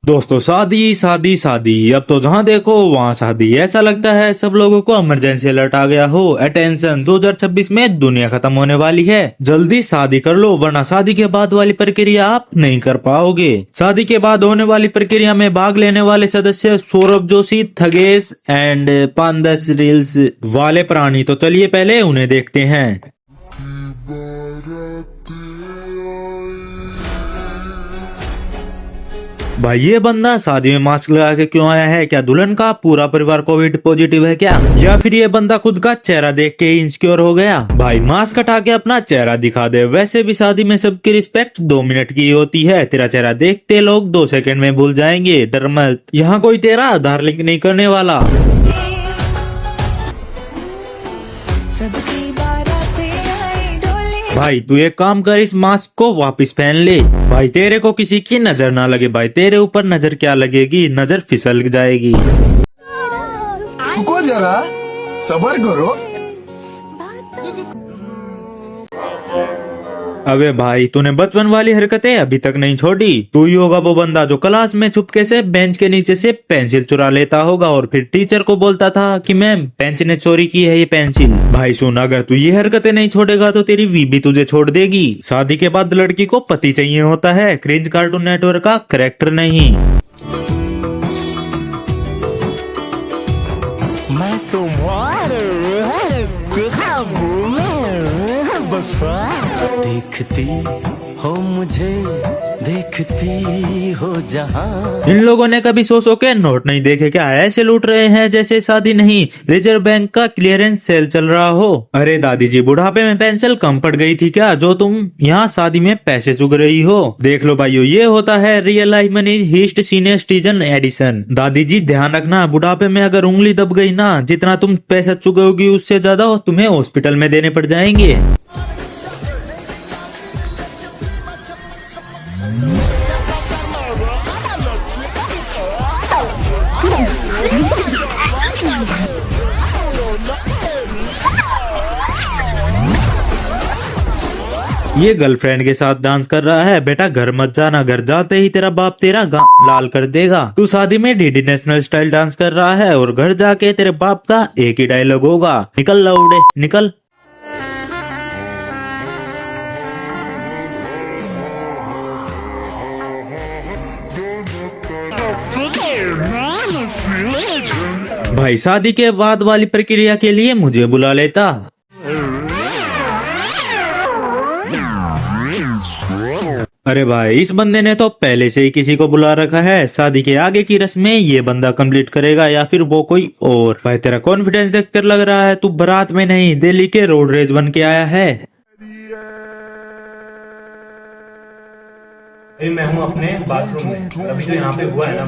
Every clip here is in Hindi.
दोस्तों शादी शादी शादी, अब तो जहाँ देखो वहाँ शादी। ऐसा लगता है सब लोगों को इमरजेंसी अलर्ट आ गया हो। अटेंशन, 2026 में दुनिया खत्म होने वाली है, जल्दी शादी कर लो वरना शादी के बाद वाली प्रक्रिया आप नहीं कर पाओगे। शादी के बाद होने वाली प्रक्रिया में भाग लेने वाले सदस्य सौरभ जोशी, थगेश एंड 5-10 रील्स वाले प्राणी। तो चलिए पहले उन्हें देखते हैं। भाई ये बंदा शादी में मास्क लगा के क्यों आया है? क्या दुल्हन का पूरा परिवार कोविड पॉजिटिव है क्या? या फिर ये बंदा खुद का चेहरा देख के इनसिक्योर हो गया? भाई मास्क हटा के अपना चेहरा दिखा दे। वैसे भी शादी में सबकी रिस्पेक्ट 2 मिनट की होती है। तेरा चेहरा देखते लोग 2 सेकंड में भूल जाएंगे। डर मत, यहाँ कोई तेरा आधार लिंक नहीं करने वाला। भाई तू एक काम कर, इस मास्क को वापस पहन ले। भाई तेरे को किसी की नजर ना लगे। भाई तेरे ऊपर नजर क्या लगेगी, नजर फिसल जाएगी। रुको जरा, सब्र करो। अबे भाई तूने बचपन वाली हरकतें अभी तक नहीं छोड़ी। तू ही होगा वो बंदा जो क्लास में चुपके से बेंच के नीचे से पेंसिल चुरा लेता होगा और फिर टीचर को बोलता था कि मैम बेंच ने चोरी की है ये पेंसिल। भाई सुन, अगर तू ये हरकतें नहीं छोड़ेगा तो तेरी बीबी तुझे छोड़ देगी। शादी के बाद लड़की को पति चाहिए होता है, क्रिंज कार्टून नेटवर्क का करेक्टर नहीं। मैं तुम्हारे देखती हो मुझे, देखती हो जहां। इन लोगों ने कभी 100 के नोट नहीं देखे क्या? ऐसे लूट रहे हैं जैसे शादी नहीं, रिजर्व बैंक का क्लियरेंस सेल चल रहा हो। अरे दादी जी, बुढ़ापे में पेंसिल कम पड़ गई थी क्या जो तुम यहाँ शादी में पैसे चुग रही हो? देख लो भाइयों, ये होता है real life money heist senior citizen edition. दादी जी ध्यान रखना, बुढ़ापे में अगर उंगली दब गई ना, जितना तुम पैसा चुगोगी उससे ज्यादा तुम्हें हॉस्पिटल में देने पड़ जाएंगे। ये गर्लफ्रेंड के साथ डांस कर रहा है। बेटा घर मत जाना, घर जाते ही तेरा बाप तेरा लाल कर देगा। तू शादी में डीडी नेशनल स्टाइल डांस कर रहा है और घर जाके तेरे बाप का एक ही डायलॉग होगा, निकल लौड़े निकल। भाई शादी के बाद वाली प्रक्रिया के लिए मुझे बुला लेता। अरे भाई इस बंदे ने तो पहले से ही किसी को बुला रखा है। शादी के आगे की रस्में ये बंदा कंप्लीट करेगा या फिर वो कोई और। भाई तेरा कॉन्फिडेंस देखकर लग रहा है तू बारात में नहीं दिल्ली के रोड रेज बन के आया है। मैं हूँ अपने बाथरूम में, अभी जो यहाँ पे हुआ है ना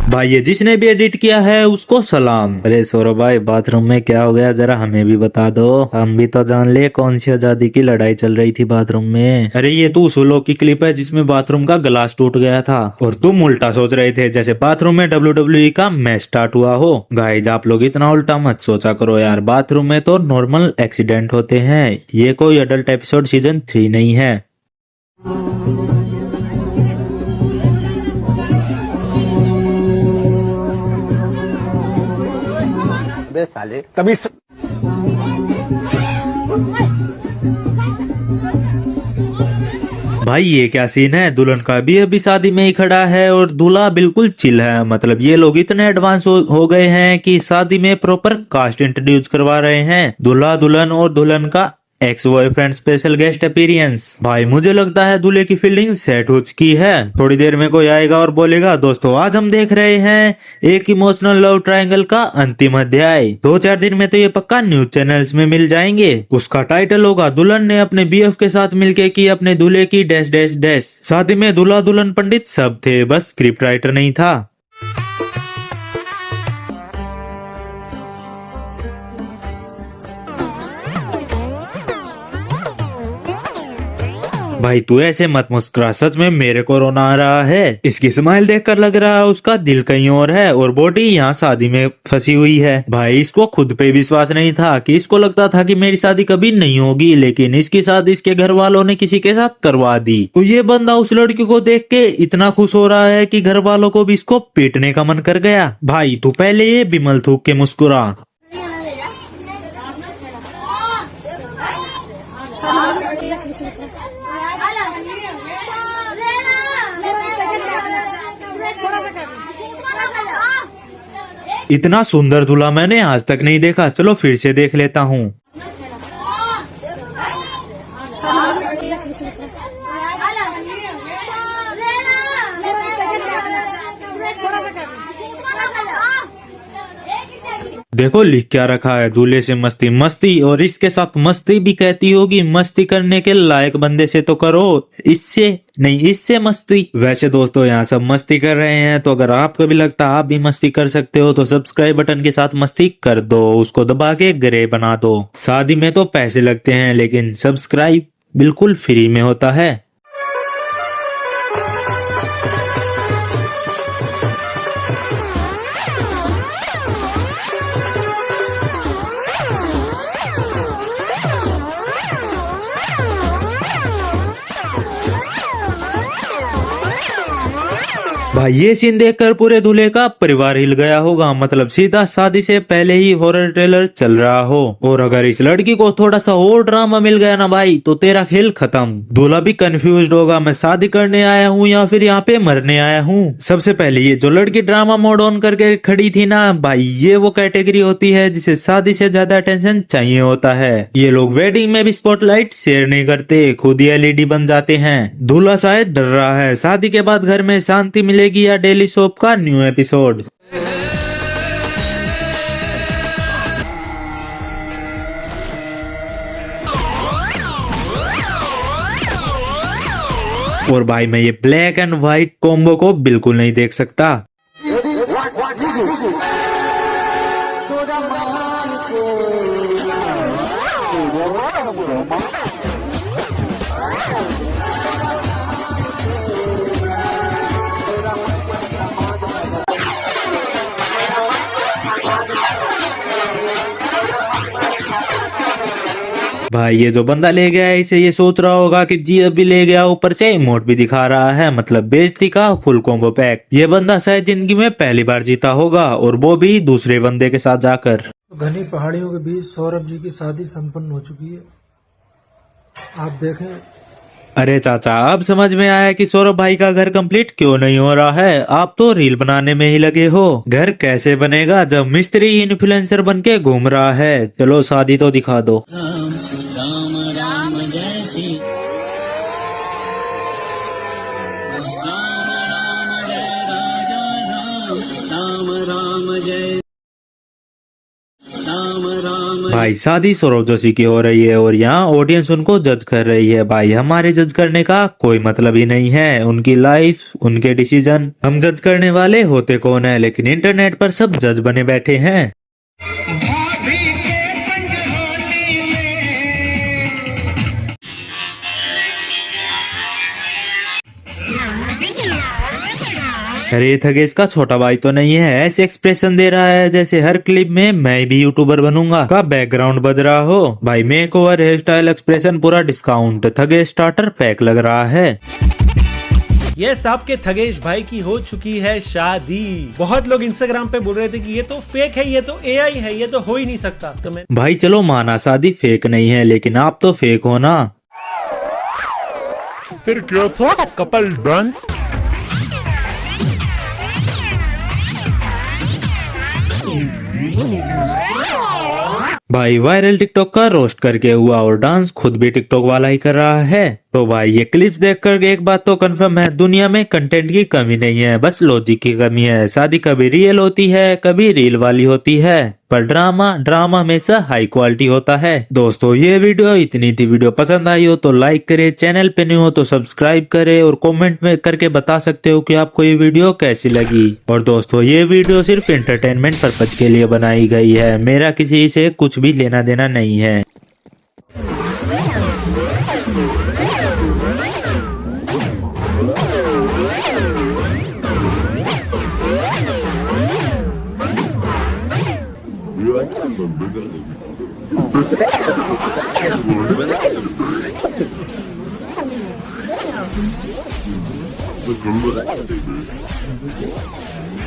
भाई ये जिसने भी एडिट किया है उसको सलाम। अरे सौरभ भाई बाथरूम में क्या हो गया, जरा हमें भी बता दो, हम भी तो जान ले कौन सी आजादी की लड़ाई चल रही थी बाथरूम में। अरे ये तो उस व्लॉग की क्लिप है जिसमें बाथरूम का ग्लास टूट गया था और तुम उल्टा सोच रहे थे जैसे बाथरूम में WWE का मैच स्टार्ट हुआ हो। गाइस आप लोग इतना उल्टा मत सोचा करो यार, बाथरूम में तो नॉर्मल एक्सीडेंट होते हैं। ये कोई अडल्ट एपिसोड सीजन 3 नहीं है। साले तभी भाई ये क्या सीन है, दुल्हन का भी अभी शादी में ही खड़ा है और दूल्हा बिल्कुल चिल है। मतलब ये लोग इतने एडवांस हो गए हैं कि शादी में प्रॉपर कास्ट इंट्रोड्यूस करवा रहे हैं। दूल्हा दुल्हन और दुल्हन का ex boyfriend special guest appearance. भाई मुझे लगता है दूल्हे की फील्डिंग सेट हो चुकी है। थोड़ी देर में कोई आएगा और बोलेगा दोस्तों आज हम देख रहे हैं एक इमोशनल लव ट्रायंगल का अंतिम अध्याय। 2-4 दिन में तो ये पक्का न्यूज चैनल्स में मिल जाएंगे। उसका टाइटल होगा दुल्हन ने अपने बीएफ के साथ मिलके की अपने दूल्हे की डैश डैश डैश। शादी में दूल्हा दुल्हन पंडित सब थे, बस स्क्रिप्ट राइटर नहीं था। भाई तू ऐसे मत मुस्कुरा, सच में मेरे को रोना आ रहा है। इसकी स्माइल देखकर लग रहा है उसका दिल कहीं और है और बॉडी यहाँ शादी में फंसी हुई है। भाई इसको खुद पे विश्वास नहीं था कि इसको लगता था कि मेरी शादी कभी नहीं होगी, लेकिन इसकी शादी इसके घर वालों ने किसी के साथ करवा दी। तो ये बंदा उस लड़की को देख के इतना खुश हो रहा है कि घर वालों को भी इसको पीटने का मन कर गया। भाई तू पहले ये बिमल थूक के मुस्कुरा। इतना सुंदर दूल्हा मैंने आज तक नहीं देखा, चलो फिर से देख लेता हूँ। देखो लिख क्या रखा है, दूल्हे से मस्ती मस्ती, और इसके साथ मस्ती भी कहती होगी। मस्ती करने के लायक बंदे से तो करो, इससे नहीं, इससे मस्ती। वैसे दोस्तों यहाँ सब मस्ती कर रहे हैं, तो अगर आपको भी लगता है आप भी मस्ती कर सकते हो तो सब्सक्राइब बटन के साथ मस्ती कर दो, उसको दबा के ग्रे बना दो। शादी में तो पैसे लगते हैं लेकिन सब्सक्राइब बिल्कुल फ्री में होता है। भाई ये सीन देखकर पूरे दूल्हे का परिवार हिल गया होगा, मतलब सीधा शादी से पहले ही हॉरर ट्रेलर चल रहा हो। और अगर इस लड़की को थोड़ा सा और ड्रामा मिल गया ना भाई, तो तेरा खेल खत्म। दूल्हा भी कंफ्यूज्ड होगा, मैं शादी करने आया हूँ या फिर यहाँ पे मरने आया हूँ। सबसे पहले ये जो लड़की ड्रामा मोड ऑन करके खड़ी थी ना भाई, ये वो कैटेगरी होती है जिसे शादी से ज्यादा अटेंशन चाहिए होता है। ये लोग वेडिंग में भी स्पॉटलाइट शेयर नहीं करते, खुद ही LED बन जाते हैं। दूल्हा शायद डर रहा है शादी के बाद घर में शांति मिलेगी या डेली सोप का न्यू एपिसोड। और भाई मैं ये ब्लैक एंड व्हाइट कॉम्बो को बिल्कुल नहीं देख सकता। भाई ये जो बंदा ले गया है इसे ये सोच रहा होगा कि जी अभी ले गया, ऊपर से इमोट भी दिखा रहा है, मतलब बेइज्जती का फुल कॉम्बो पैक। ये बंदा शायद जिंदगी में पहली बार जीता होगा, और वो भी दूसरे बंदे के साथ जाकर। घनी पहाड़ियों के बीच सौरभ जी की शादी संपन्न हो चुकी है, आप देखें। अरे चाचा अब समझ में आया कि सौरभ भाई का घर कंप्लीट क्यों नहीं हो रहा है। आप तो रील बनाने में ही लगे हो। घर कैसे बनेगा जब मिस्त्री इन्फ्लुएंसर बन के घूम रहा है। चलो शादी तो दिखा दो। राम राम जय श्री भाई शादी सौरभ जोशी की हो रही है और यहाँ ऑडियंस उनको जज कर रही है। भाई हमारे जज करने का कोई मतलब ही नहीं है, उनकी लाइफ उनके डिसीजन। हम जज करने वाले होते कौन है, लेकिन इंटरनेट पर सब जज बने बैठे हैं। अरे थगेश का छोटा भाई तो नहीं है, ऐसे एक्सप्रेशन दे रहा है जैसे हर क्लिप में मैं भी यूट्यूबर बनूंगा का बैकग्राउंड बज रहा हो। भाई makeover, hairstyle, expression पूरा डिस्काउंट। थगेश स्टार्टर पैक लग रहा है। ये आपके थगेश भाई की हो चुकी है शादी। बहुत लोग इंस्टाग्राम पे बोल रहे थे कि ये तो फेक है, ये तो AI है, ये तो हो ही नहीं सकता। तो मैं भाई चलो माना शादी फेक नहीं है, लेकिन आप तो फेक हो ना। फिर क्या था कपल डांस? भाई वायरल टिकटॉक का रोस्ट करके हुआ और डांस खुद भी टिकटॉक वाला ही कर रहा है। तो भाई ये क्लिप्स देखकर एक बात तो कंफर्म है, दुनिया में कंटेंट की कमी नहीं है, बस लॉजिक की कमी है। शादी कभी रियल होती है, कभी रील वाली होती है, पर ड्रामा हमेशा हाई क्वालिटी होता है। दोस्तों ये वीडियो इतनी थी। वीडियो पसंद आई हो तो लाइक करे, चैनल पे नहीं हो तो सब्सक्राइब करे, और कमेंट में करके बता सकते हो कि आपको ये वीडियो कैसी लगी। और दोस्तों ये वीडियो सिर्फ एंटरटेनमेंट पर्पज के लिए बनाई गई है, मेरा किसी से कुछ भी लेना देना नहीं है।